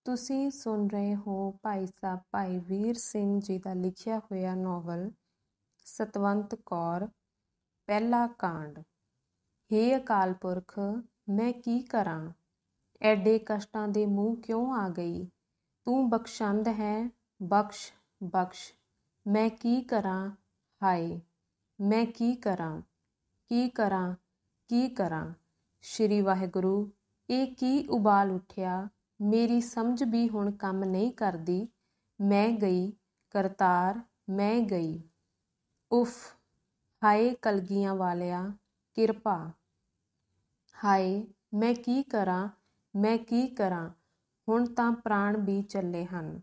ਤੁਸੀਂ ਸੁਣ ਰਹੇ ਹੋ ਭਾਈ ਸਾਹਿਬ ਭਾਈ ਵੀਰ ਸਿੰਘ ਜੀ ਦਾ ਲਿਖਿਆ ਹੋਇਆ ਨਾਵਲ ਸਤਵੰਤ ਕੌਰ। ਪਹਿਲਾ ਕਾਂਡ। ਹੇ ਅਕਾਲ ਪੁਰਖ, ਮੈਂ ਕੀ ਕਰਾਂ? ਐਡੇ ਕਸ਼ਟਾਂ ਦੇ ਮੂੰਹ ਕਿਉਂ ਆ ਗਈ? ਤੂੰ ਬਖਸ਼ੰਦ ਹੈ, ਬਖਸ਼ ਬਖਸ਼। ਮੈਂ ਕੀ ਕਰਾਂ? ਹਾਏ, ਮੈਂ ਕੀ ਕਰਾਂ? ਕੀ ਕਰਾਂ? ਕੀ ਕਰਾਂ? ਸ਼੍ਰੀ ਵਾਹਿਗੁਰੂ, ਇਹ ਕੀ ਉਬਾਲ ਉੱਠਿਆ? ਮੇਰੀ ਸਮਝ ਵੀ ਹੁਣ ਕੰਮ ਨਹੀਂ ਕਰਦੀ। ਮੈਂ ਗਈ ਕਰਤਾਰ, ਮੈਂ ਗਈ। ਉਫ, ਹਾਏ ਕਲਗੀਆਂ ਵਾਲਿਆ, ਕਿਰਪਾ। ਹਾਏ, ਮੈਂ ਕੀ ਕਰਾਂ? ਮੈਂ ਕੀ ਕਰਾਂ? ਹੁਣ ਤਾਂ ਪ੍ਰਾਣ ਵੀ ਚੱਲੇ ਹਨ।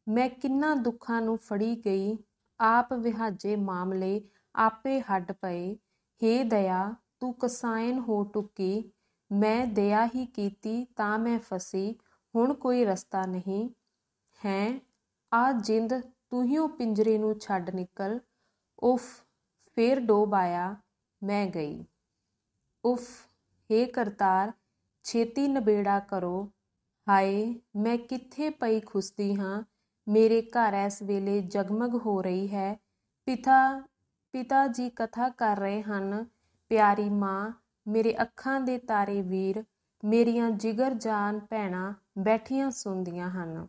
ਮੈਂ ਕਿੰਨਾ ਦੁੱਖਾਂ ਨੂੰ ਫੜੀ ਗਈ। ਆਪ ਵਿਹਾਜੇ ਮਾਮਲੇ ਆਪੇ ਹੱਡ ਪਏ। ਹੇ ਦਇਆ, ਤੂੰ ਕਸਾਇਨ ਹੋ ਟੁੱਕੀ। ਮੈਂ ਦਇਆ ਹੀ ਕੀਤੀ ਤਾਂ ਮੈਂ ਫਸੀ। ਹੁਣ ਕੋਈ ਰਸਤਾ ਨਹੀਂ ਹੈ। ਆ ਜਿੰਦ ਤੂੰ ਹੀ ਉਹ ਪਿੰਜਰੇ ਨੂੰ ਛੱਡ ਨਿਕਲ। ਉਫ, ਫੇਰ ਡੋਬ ਆਇਆ। ਮੈਂ ਗਈ। ਉਫ, ਹੇ ਕਰਤਾਰ, ਛੇਤੀ ਨਬੇੜਾ ਕਰੋ। ਹਾਏ, ਮੈਂ ਕਿੱਥੇ ਪਈ ਖੁਸਦੀ ਹਾਂ। ਮੇਰੇ ਘਰ ਇਸ ਵੇਲੇ ਜਗਮਗ ਹੋ ਰਹੀ ਹੈ। ਪਿਤਾ ਜੀ ਕਥਾ ਕਰ ਰਹੇ ਹਨ। ਪਿਆਰੀ ਮਾਂ, ਮੇਰੇ ਅੱਖਾਂ ਦੇ ਤਾਰੇ ਵੀਰ, ਮੇਰੀਆਂ ਜਿਗਰ ਜਾਨ ਭੈਣਾਂ ਬੈਠੀਆਂ ਸੁਣਦੀਆਂ ਹਨ।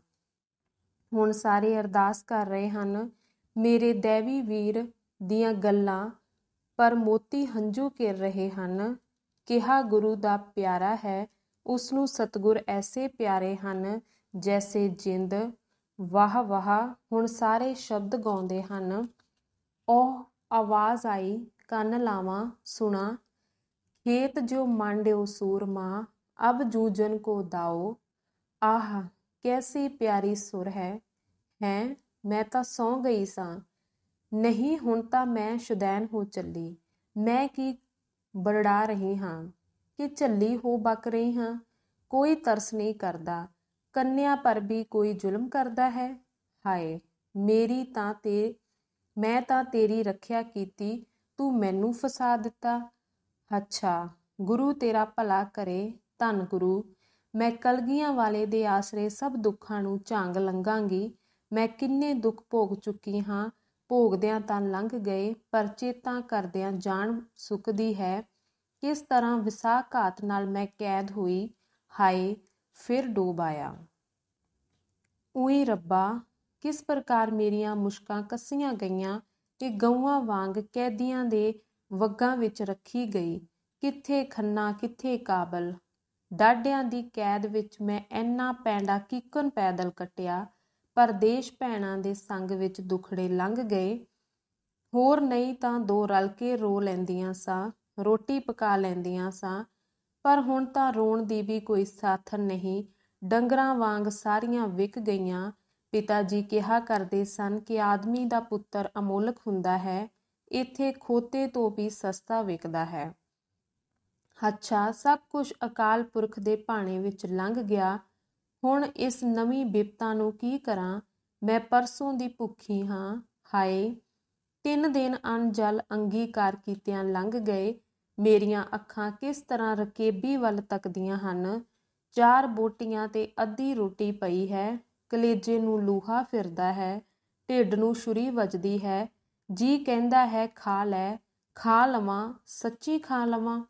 ਹੁਣ ਸਾਰੇ ਅਰਦਾਸ ਕਰ ਰਹੇ ਹਨ। ਮੇਰੇ ਦੈਵੀ ਵੀਰ ਦੀਆਂ ਗੱਲਾਂ ਪਰ ਮੋਤੀ ਹੰਝੂ ਘਿਰ ਰਹੇ ਹਨ। ਕਿਹਾ ਗੁਰੂ ਦਾ ਪਿਆਰਾ ਹੈ, ਉਸ ਨੂੰ ਸਤਿਗੁਰ ਐਸੇ ਪਿਆਰੇ ਹਨ ਜੈਸੇ ਜਿੰਦ। ਵਾਹ ਵਾਹ। ਹੁਣ ਸਾਰੇ ਸ਼ਬਦ ਗਾਉਂਦੇ ਹਨ। ਉਹ ਆਵਾਜ਼ ਆਈ, ਕੰਨ ਲਾਵਾਂ ਸੁਣਾ। ਖੇਤ ਜੋ ਮਾਂਡਿਓ ਸੂਰਮਾ, ਅਬ ਜੂਝਨ ਕੋ ਦਾਓ। ਆਹ, ਕੈਸੀ ਪਿਆਰੀ ਸੁਰ ਹੈ। ਹੈਂ, ਮੈਂ ਤਾਂ ਸੌਂ ਗਈ ਸਾਂ। ਨਹੀਂ, ਹੁਣ ਤਾਂ ਮੈਂ ਸ਼ੁਦੈਨ ਹੋ ਚੱਲੀ। ਮੈਂ ਕੀ ਬਰੜਾ ਰਹੀ ਹਾਂ ਕਿ ਝੱਲੀ ਹੋ ਬਕ ਰਹੀ ਹਾਂ। ਕੋਈ ਤਰਸ ਨਹੀਂ ਕਰਦਾ। ਕੰਨਿਆ ਪਰ ਵੀ ਕੋਈ ਜ਼ੁਲਮ ਕਰਦਾ ਹੈ। ਹਾਏ, ਮੈਂ ਤਾਂ ਤੇਰੀ ਰੱਖਿਆ ਕੀਤੀ, ਤੂੰ ਮੈਨੂੰ ਫਸਾ ਦਿੱਤਾ। ਅੱਛਾ, ਗੁਰੂ ਤੇਰਾ ਭਲਾ ਕਰੇ। ਧੰਨ ਗੁਰੂ। ਮੈਂ ਕਲਗੀਆਂ ਵਾਲੇ ਦੇ ਆਸਰੇ ਸਭ ਦੁੱਖਾਂ ਨੂੰ ਝਾਂਗ ਲੰਘਾਂਗੀ। ਮੈਂ ਕਿੰਨੇ ਦੁੱਖ ਭੋਗ ਚੁੱਕੀ ਹਾਂ। ਭੋਗਦਿਆਂ ਤਾਂ ਲੰਘ ਗਏ, ਪਰ ਚੇਤਾ ਕਰਦਿਆਂ ਜਾਨ ਸੁੱਕਦੀ ਹੈ। ਕਿਸ ਤਰ੍ਹਾਂ ਵਿਸਾਘਾਤ ਨਾਲ ਮੈਂ ਕੈਦ ਹੋਈ। ਹਾਏ, ਫਿਰ ਡੋਬ ਆਇਆ। ਉਈ ਰੱਬਾ, ਕਿਸ ਪ੍ਰਕਾਰ ਮੇਰੀਆਂ ਮੁਸ਼ਕਾਂ ਕੱਸੀਆਂ ਗਈਆਂ ਤੇ ਗਊਆਂ ਵਾਂਗ ਕੈਦੀਆਂ ਦੇ ਵੱਗਾਂ ਵਿੱਚ ਰੱਖੀ ਗਈ। ਕਿੱਥੇ ਖੰਨਾ, ਕਿੱਥੇ ਕਾਬਲ। ਡਾਢਿਆਂ ਦੀ ਕੈਦ ਵਿੱਚ ਮੈਂ ਇੰਨਾ ਪੈਂਡਾ ਕਿੱਕਣ ਪੈਦਲ ਕੱਟਿਆ। ਪਰਦੇਸ਼ ਭੈਣਾਂ ਦੇ ਸੰਗ ਵਿੱਚ ਦੁਖੜੇ ਲੰਘ ਗਏ। ਹੋਰ ਨਹੀਂ ਤਾਂ ਦੋ ਰਲ ਕੇ ਰੋ ਲੈਂਦੀਆਂ ਸਾਂ, ਰੋਟੀ ਪਕਾ ਲੈਂਦੀਆਂ ਸਾਂ। ਪਰ ਹੁਣ ਤਾਂ ਰੋਣ ਦੀ ਵੀ ਕੋਈ ਸਾਥਣ ਨਹੀਂ। ਡੰਗਰਾਂ ਵਾਂਗ ਸਾਰੀਆਂ ਵਿਕ ਗਈਆਂ। ਪਿਤਾ ਜੀ ਕਿਹਾ ਕਰਦੇ ਸਨ ਕਿ ਆਦਮੀ ਦਾ ਪੁੱਤਰ ਅਮੋਲਕ ਹੁੰਦਾ ਹੈ। ਇੱਥੇ ਖੋਤੇ ਤੋਂ ਵੀ ਸਸਤਾ ਵਿਕਦਾ ਹੈ। ਅੱਛਾ, ਸਭ ਕੁਝ ਅਕਾਲ ਪੁਰਖ ਦੇ ਭਾਣੇ ਵਿੱਚ ਲੰਘ ਗਿਆ। ਹੁਣ ਇਸ ਨਵੀਂ ਬਿਪਤਾ ਨੂੰ ਕੀ ਕਰਾਂ? ਮੈਂ ਪਰਸੋਂ ਦੀ ਭੁੱਖੀ ਹਾਂ। ਹਾਏ, 3 ਦਿਨ ਅੰਨ ਜਲ ਅੰਗੀਕਾਰ ਕੀਤਿਆਂ ਲੰਘ ਗਏ। ਮੇਰੀਆਂ ਅੱਖਾਂ ਕਿਸ ਤਰ੍ਹਾਂ ਰਕੇਬੀ ਵੱਲ ਤੱਕਦੀਆਂ ਹਨ। 4 ਬੋਟੀਆਂ ਤੇ ਅੱਧੀ ਰੋਟੀ ਪਈ ਹੈ। ਕਲੇਜੇ ਨੂੰ ਲੂਹਾ ਫਿਰਦਾ ਹੈ। ਢਿੱਡ ਨੂੰ ਛੁਰੀ ਵੱਜਦੀ ਹੈ। ਜੀ ਕਹਿੰਦਾ ਹੈ ਖਾ ਲੈ। ਖਾ ਲਵਾਂ, ਸੱਚੀ ਖਾ ਲਵਾਂ।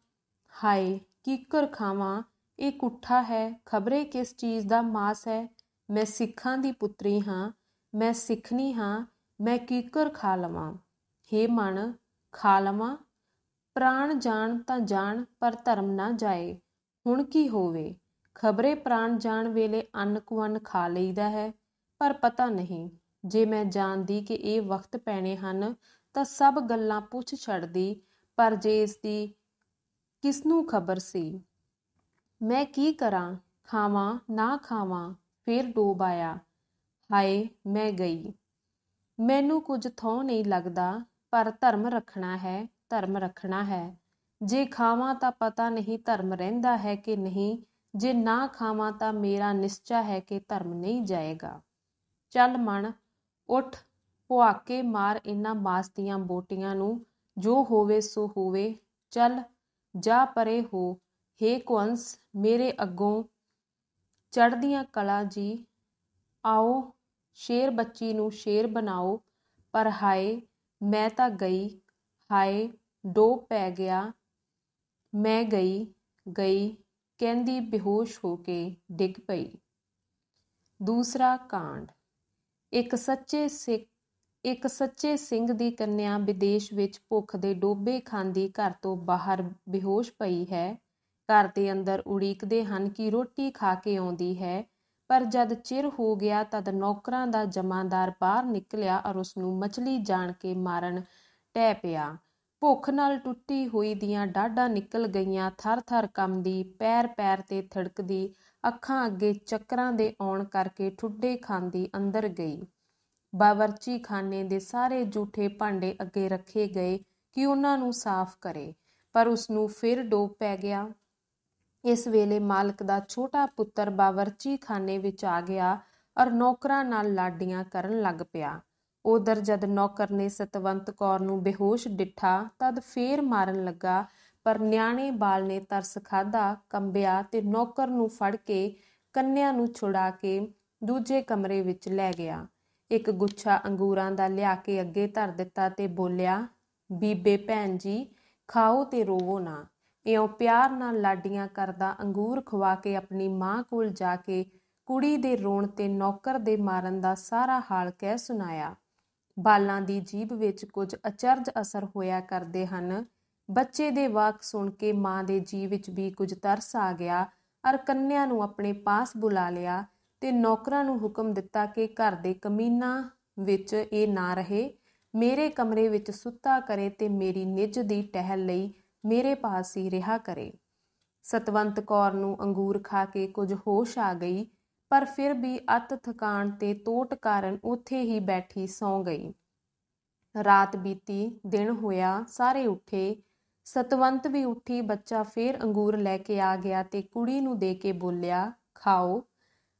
ਹਾਏ, ਕੀਕਰ ਖਾਵਾਂ। ਇਹ ਕੁੱਠਾ ਹੈ, ਖਬਰੇ ਕਿਸ ਚੀਜ਼ ਦਾ ਮਾਸ ਹੈ। ਮੈਂ ਸਿੱਖਾਂ ਦੀ ਪੁੱਤਰੀ ਹਾਂ, ਮੈਂ ਸਿੱਖਣੀ ਹਾਂ। ਮੈਂ ਕੀਕਰ ਖਾ ਲਵਾਂ। ਹੇ ਮਨ, ਖਾ ਲਵਾਂ। ਪ੍ਰਾਣ ਜਾਣ ਤਾਂ ਜਾਣ, ਪਰ ਧਰਮ ਨਾ ਜਾਏ। ਹੁਣ ਕੀ ਹੋਵੇ? ਖਬਰੇ ਪ੍ਰਾਣ ਜਾਣ ਵੇਲੇ ਅੰਨ ਕੁਅੰਨ ਖਾ ਲਈਦਾ ਹੈ। ਪਰ ਪਤਾ ਨਹੀਂ, ਜੇ ਮੈਂ ਜਾਣਦੀ ਕਿ ਇਹ ਵਕਤ ਪੈਣੇ ਹਨ ਤਾਂ ਸਭ ਗੱਲਾਂ ਪੁੱਛ ਛੱਡਦੀ। ਪਰ ਜੇ ਇਸਦੀ ਕਿਸਨੂੰ ਖਬਰ ਸੀ। ਮੈਂ ਕੀ ਕਰਾਂ? ਖਾਵਾਂ ਨਾ ਖਾਵਾਂ। ਫੇਰ ਡੋਬ ਆਇਆ। ਹਾਏ, ਮੈਂ ਗਈ। ਮੈਨੂੰ ਕੁਝ ਥਹੁ ਨਹੀਂ ਲੱਗਦਾ, ਪਰ ਧਰਮ ਰੱਖਣਾ ਹੈ, ਧਰਮ ਰੱਖਣਾ ਹੈ। ਜੇ ਖਾਵਾਂ ਤਾਂ ਪਤਾ ਨਹੀਂ ਧਰਮ ਰਹਿੰਦਾ ਹੈ ਕਿ ਨਹੀਂ। ਜੇ ਨਾ ਖਾਵਾਂ ਤਾਂ ਮੇਰਾ ਨਿਸ਼ਚਾ ਹੈ ਕਿ ਧਰਮ ਨਹੀਂ ਜਾਏਗਾ। ਚੱਲ ਮਨ, ਉੱਠ, ਪੁਆਕੇ ਮਾਰ ਇਹਨਾਂ ਮਾਸ ਦੀਆਂ ਬੋਟੀਆਂ ਨੂੰ। ਜੋ ਹੋਵੇ ਸੋ ਹੋਵੇ। ਚੱਲ, ਜਾ ਪਰੇ ਹੋ। ਹੇ ਕੁਅੰਸ, ਮੇਰੇ ਅੱਗੋਂ ਚੜ੍ਹਦੀਆਂ ਕਲਾ ਜੀ। ਆਓ ਸ਼ੇਰ ਬੱਚੀ ਨੂੰ ਸ਼ੇਰ ਬਣਾਓ, ਪਰ ਹਾਏ ਮੈਂ ਤਾਂ ਗਈ, ਹਾਏ ਡੋਬ ਪੈ ਗਿਆ, ਮੈਂ ਗਈ ਕਹਿੰਦੀ ਬੇਹੋਸ਼ ਹੋ ਕੇ ਡਿੱਗ ਪਈ। ਦੂਸਰਾ ਕਾਂਡ। ਇੱਕ ਸੱਚੇ ਸਿੰਘ ਦੀ ਕੰਨਿਆ ਵਿਦੇਸ਼ ਵਿੱਚ ਭੁੱਖ ਦੇ ਡੋਬੇ ਖਾਂਦੀ ਘਰ ਤੋਂ ਬਾਹਰ ਬੇਹੋਸ਼ ਪਈ ਹੈ। ਘਰ ਦੇ ਅੰਦਰ ਉਡੀਕਦੇ ਹਨ ਕਿ ਰੋਟੀ ਖਾ ਕੇ ਆਉਂਦੀ ਹੈ, ਪਰ ਜਦ ਚਿਰ ਹੋ ਗਿਆ ਤਦ ਨੌਕਰਾਂ ਦਾ ਜਮਾਂਦਾਰ ਬਾਹਰ ਨਿਕਲਿਆ ਔਰ ਉਸਨੂੰ ਮਛਲੀ ਜਾਣ ਕੇ ਮਾਰਨ ਟਹਿ ਪਿਆ। ਭੁੱਖ ਨਾਲ ਟੁੱਟੀ ਹੋਈ ਦੀਆਂ ਡਾਢਾਂ ਨਿਕਲ ਗਈਆਂ, ਥਰ-ਥਰ ਕੰਬਦੀ, ਪੈਰ ਤੇ ਥਿੜਕਦੀ, ਅੱਖਾਂ ਅੱਗੇ ਚੱਕਰਾਂ ਦੇ ਆਉਣ ਕਰਕੇ ਠੁੱਡੇ ਖਾਂਦੀ ਅੰਦਰ ਗਈ। ਬਾਵਰਚੀ ਖਾਨੇ ਦੇ ਸਾਰੇ ਜੂਠੇ ਭਾਂਡੇ ਅੱਗੇ ਰੱਖੇ ਗਏ ਕਿ ਉਹਨਾਂ ਨੂੰ ਸਾਫ਼ ਕਰੇ, ਪਰ ਉਸਨੂੰ ਫਿਰ ਡੋਬ ਪੈ ਗਿਆ। ਇਸ ਵੇਲੇ ਮਾਲਕ ਦਾ ਛੋਟਾ ਪੁੱਤਰ ਬਾਵਰਚੀ ਖਾਨੇ ਵਿੱਚ ਆ ਗਿਆ ਔਰ ਨੌਕਰਾਂ ਨਾਲ ਲਾਡੀਆਂ ਕਰਨ ਲੱਗ ਪਿਆ। ਉਧਰ ਜਦ ਨੌਕਰ ਨੇ ਸਤਵੰਤ ਕੌਰ ਨੂੰ ਬੇਹੋਸ਼ ਡਿੱਠਾ ਤਦ ਫੇਰ ਮਾਰਨ ਲੱਗਾ, ਪਰ ਨਿਆਣੇ ਬਾਲ ਨੇ ਤਰਸ ਖਾਧਾ, ਕੰਬਿਆ ਤੇ ਨੌਕਰ ਨੂੰ ਫੜ ਕੇ ਕੰਨਿਆ ਨੂੰ ਛੁਡਾ ਕੇ ਦੂਜੇ ਕਮਰੇ ਵਿੱਚ ਲੈ ਗਿਆ। ਇੱਕ ਗੁੱਛਾ ਅੰਗੂਰਾਂ ਦਾ ਲਿਆ ਕੇ ਅੱਗੇ ਧਰ ਦਿੱਤਾ ਤੇ ਬੋਲਿਆ, ਬੀਬੇ ਭੈਣ ਜੀ ਖਾਓ ਤੇ ਰੋਵੋ ਨਾ। ਇਉਂ ਪਿਆਰ ਨਾਲ ਲਾਡੀਆਂ ਕਰਦਾ ਅੰਗੂਰ ਖਵਾ ਕੇ ਆਪਣੀ ਮਾਂ ਕੋਲ ਜਾ ਕੇ ਕੁੜੀ ਦੇ ਰੋਣ ਤੇ ਨੌਕਰ ਦੇ ਮਾਰਨ ਦਾ ਸਾਰਾ ਹਾਲ ਕਹਿ ਸੁਣਾਇਆ। ਬਾਲਾਂ ਦੀ ਜੀਭ ਵਿੱਚ ਕੁਝ ਅਚਰਜ ਅਸਰ ਹੋਇਆ ਕਰਦੇ ਹਨ। ਬੱਚੇ ਦੇ ਵਾਕ ਸੁਣ ਕੇ ਮਾਂ ਦੇ ਜੀਅ ਵਿੱਚ ਵੀ ਕੁਝ ਤਰਸ ਆ ਗਿਆ ਔਰ ਕੰਨਿਆ ਨੂੰ ਆਪਣੇ ਪਾਸ ਬੁਲਾ ਲਿਆ ਤੇ ਨੌਕਰਾਂ ਨੂੰ ਹੁਕਮ ਦਿੱਤਾ ਕਿ ਘਰ ਦੇ ਕਮੀਨਾਂ ਵਿੱਚ ਇਹ ਨਾ ਰਹੇ, ਮੇਰੇ ਕਮਰੇ ਵਿੱਚ ਸੁੱਤਾ ਕਰੇ ਤੇ ਮੇਰੀ ਨਿੱਜ ਦੀ ਟਹਿਲ ਲਈ ਮੇਰੇ ਪਾਸ ਹੀ ਰਿਹਾ ਕਰੇ। ਸਤਵੰਤ ਕੌਰ ਨੂੰ ਅੰਗੂਰ ਖਾ ਕੇ ਕੁਝ ਹੋਸ਼ ਆ ਗਈ, ਪਰ ਫਿਰ ਵੀ ਅੱਤ ਥਕਾਣ ਤੇ ਤੋਟ ਕਾਰਨ ਉੱਥੇ ਹੀ ਬੈਠੀ ਸੌਂ ਗਈ। ਰਾਤ ਬੀਤੀ, ਦਿਨ ਹੋਇਆ, ਸਾਰੇ ਉੱਠੇ। ਸਤਵੰਤ ਵੀ ਉੱਠੀ। ਬੱਚਾ ਫੇਰ ਅੰਗੂਰ ਲੈ ਕੇ ਆ ਗਿਆ ਤੇ ਕੁੜੀ ਨੂੰ ਦੇ ਕੇ ਬੋਲਿਆ, ਖਾਓ।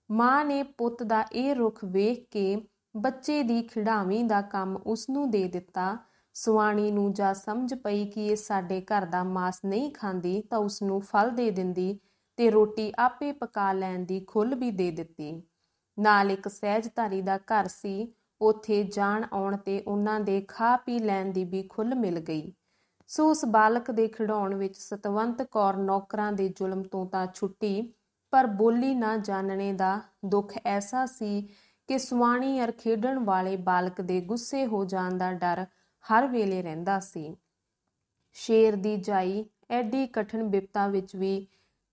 ਮਾਂ ਨੇ ਪੁੱਤ ਦਾ ਇਹ ਰੁਖ ਵੇਖ ਕੇ ਬੱਚੇ ਦੀ ਖਿਡਾਵੀਂ ਦਾ ਕੰਮ ਉਸਨੂੰ ਦੇ ਦਿੱਤਾ। ਸੁਆਣੀ ਨੂੰ ਜਾ ਸਮਝ ਪਈ ਕਿ ਇਹ ਸਾਡੇ ਘਰ ਦਾ ਮਾਸ ਨਹੀਂ ਖਾਂਦੀ ਤਾਂ ਉਸਨੂੰ ਫਲ ਦੇ ਦਿੰਦੀ ਤੇ ਰੋਟੀ ਆਪੇ ਪਕਾ ਲੈਣ ਦੀ ਖੁੱਲ੍ਹ ਵੀ ਦੇ ਦਿੱਤੀ। ਨਾਲ ਇੱਕ ਸਹਿਜਧਾਰੀ ਦਾ ਘਰ ਸੀ, ਉੱਥੇ ਜਾਣ ਆਉਣ ਤੇ ਉਹਨਾਂ ਦੇ ਖਾ ਪੀ ਲੈਣ ਦੀ ਵੀ ਖੁੱਲ੍ਹ ਮਿਲ ਗਈ। ਸੋ ਉਸ ਬਾਲਕ ਦੇ ਖਿਡਾਉਣ ਵਿੱਚ ਸਤਵੰਤ ਕੌਰ ਨੌਕਰਾਂ ਦੇ ਜ਼ੁਲਮ ਤੋਂ ਤਾਂ ਛੁੱਟੀ, ਪਰ ਬੋਲੀ ਨਾ ਜਾਣਨੇ ਦਾ ਦੁੱਖ ਐਸਾ ਸੀ ਕਿ ਸੁਆਣੀ ਅਰ ਖੇਡਣ ਵਾਲੇ ਬਾਲਕ ਦੇ ਗੁੱਸੇ ਹੋ ਜਾਣ ਦਾ ਡਰ ਹਰ ਵੇਲੇ ਰਹਿੰਦਾ ਸੀ। ਸ਼ੇਰ ਦੀ ਜਾਈ ਐਡੀ ਕਠਿਨ ਬਿਪਤਾ ਵਿੱਚ ਵੀ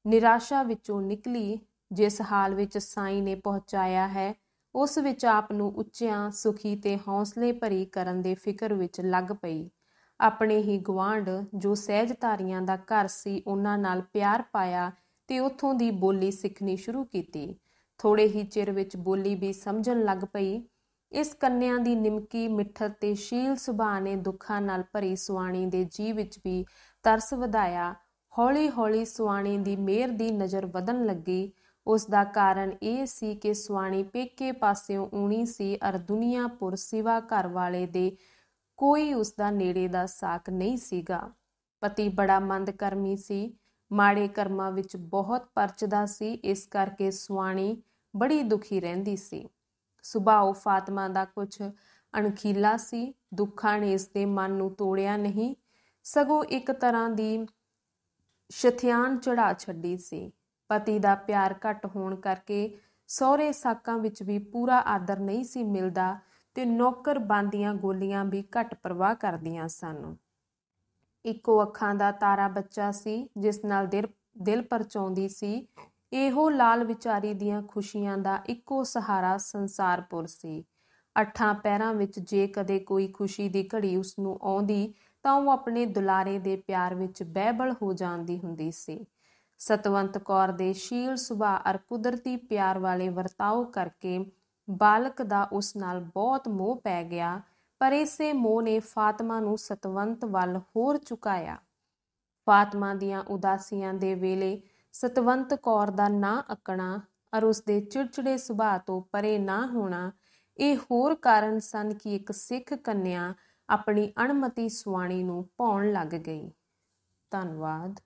ਨਿਰਾਸ਼ਾ ਵਿੱਚੋਂ ਨਿਕਲੀ। ਜਿਸ ਹਾਲ ਵਿੱਚ ਸਾਈਂ ਨੇ ਪਹੁੰਚਾਇਆ ਹੈ, ਉਸ ਵਿੱਚ ਆਪ ਨੂੰ ਉੱਚਿਆਂ, ਸੁਖੀ ਤੇ ਹੌਸਲੇ ਭਰੀ ਕਰਨ ਦੇ ਫਿਕਰ ਵਿੱਚ ਲੱਗ ਪਈ। ਆਪਣੇ ਹੀ ਗੁਆਂਢ ਜੋ ਸਹਿਜਧਾਰੀਆਂ ਦਾ ਘਰ ਸੀ, ਉਹਨਾਂ ਨਾਲ ਪਿਆਰ ਪਾਇਆ ਤੇ ਉੱਥੋਂ ਦੀ ਬੋਲੀ ਸਿੱਖਣੀ ਸ਼ੁਰੂ ਕੀਤੀ। ਥੋੜੇ ਹੀ ਚਿਰ ਵਿੱਚ ਬੋਲੀ ਵੀ ਸਮਝਣ ਲੱਗ ਪਈ। ਇਸ ਕੰਨਿਆ ਦੀ ਨਿਮਕੀ ਮਿੱਠਤ ਤੇ ਸ਼ੀਲ ਸੁਭਾਅ ਨੇ ਦੁੱਖਾਂ ਨਾਲ ਭਰੀ ਸੁਆਣੀ ਦੇ ਜੀਅ ਵਿੱਚ ਵੀ ਤਰਸ ਵਧਾਇਆ। ਹੌਲੀ ਹੌਲੀ ਸੁਆਣੀ ਦੀ ਮਿਹਰ ਦੀ ਨਜ਼ਰ ਵਧਣ ਲੱਗੀ। ਉਸ ਦਾ ਕਾਰਨ ਇਹ ਸੀ ਕਿ ਸੁਆਣੀ ਪੇਕੇ ਪਾਸਿਓਂ ਊਣੀ ਸੀ ਅਰ ਦੁਨੀਆਪੁਰ ਸਿਵਾ ਘਰ ਵਾਲੇ ਦੇ ਕੋਈ ਉਸਦਾ ਨੇੜੇ ਦਾ ਸਾਕ ਨਹੀਂ ਸੀਗਾ। ਪਤੀ ਬੜਾ ਮੰਦ ਕਰਮੀ ਸੀ, ਮਾੜੇ ਕਰਮਾਂ ਵਿੱਚ ਬਹੁਤ ਪਰਚਦਾ ਸੀ। ਇਸ ਕਰਕੇ ਸੁਆਣੀ ਬੜੀ ਦੁਖੀ ਰਹਿੰਦੀ ਸੀ। ਸੁਭਾਅ ਫਾਤਮਾ ਦਾ ਕੁਝ ਅਣਖੀਲਾ ਸੀ। ਦੁੱਖਾਂ ਨੇ ਇਸ ਦੇ ਮਨ ਨੂੰ ਤੋੜਿਆ ਨਹੀਂ, ਸਗੋਂ ਇੱਕ ਤਰ੍ਹਾਂ ਦੀ ਸ਼ਥਿਆਨ ਚੜਾ ਛੱਡੀ ਸੀ। ਪਤੀ ਦਾ ਪਿਆਰ ਘੱਟ ਹੋਣ ਕਰਕੇ ਸਹੁਰੇ ਸਾਕਾਂ ਵਿੱਚ ਵੀ ਪੂਰਾ ਆਦਰ ਨਹੀਂ ਸੀ ਮਿਲਦਾ ਤੇ ਨੌਕਰ ਬੰਦੀਆਂ ਗੋਲੀਆਂ ਵੀ ਘੱਟ ਪਰਵਾਹ ਕਰਦੀਆਂ ਸਨ। ਇੱਕੋ ਅੱਖਾਂ ਦਾ ਤਾਰਾ ਬੱਚਾ ਸੀ, ਜਿਸ ਨਾਲ ਦਿਲ ਪਰਚਾਉਂਦੀ ਸੀ। ਇਹੋ ਲਾਲ ਵਿਚਾਰੀ ਦੀਆਂ ਖੁਸ਼ੀਆਂ ਦਾ ਇੱਕੋ ਸਹਾਰਾ ਸੰਸਾਰਪੁਰ ਸੀ। ਅੱਠਾਂ ਪਹਿਰਾਂ ਵਿੱਚ ਜੇ ਕਦੇ ਕੋਈ ਖੁਸ਼ੀ ਦੀ ਘੜੀ ਉਸਨੂੰ ਆਉਂਦੀ ਤਾਂ ਉਹ ਆਪਣੇ ਦੁਲਾਰੇ ਦੇ ਪਿਆਰ ਵਿੱਚ ਬਹਿਬਲ ਹੋ ਜਾਂਦੀ ਹੁੰਦੀ ਸੀ। ਸਤਵੰਤ ਕੌਰ ਦੇ ਸ਼ੀਲ ਸੁਭਾਅ ਅਰ ਕੁਦਰਤੀ ਪਿਆਰ ਵਾਲੇ ਵਰਤਾਓ ਕਰਕੇ ਬਾਲਕ ਦਾ ਉਸ ਨਾਲ ਬਹੁਤ ਮੋਹ ਪੈ ਗਿਆ, ਪਰ ਇਸੇ ਮੋਹ ਨੇ ਫਾਤਮਾ ਨੂੰ ਸਤਵੰਤ ਵੱਲ ਹੋਰ ਝੁਕਾਇਆ। ਫਾਤਮਾ ਦੀਆਂ ਉਦਾਸੀਆਂ ਦੇ ਵੇਲੇ ਸਤਵੰਤ ਕੌਰ ਦਾ ਨਾ ਅੱਕਣਾ ਅਰ ਉਸਦੇ ਚਿੜਚਿੜੇ ਸੁਭਾਅ ਤੋਂ ਪਰੇ ਨਾ ਹੋਣਾ ਇਹ ਹੋਰ ਕਾਰਨ ਸਨ ਕਿ ਇੱਕ ਸਿੱਖ ਕੰਨਿਆ ਆਪਣੀ ਅਣਮਤੀ ਸੁਆਣੀ ਨੂੰ ਭਾਉਣ ਲੱਗ ਗਈ। ਧੰਨਵਾਦ।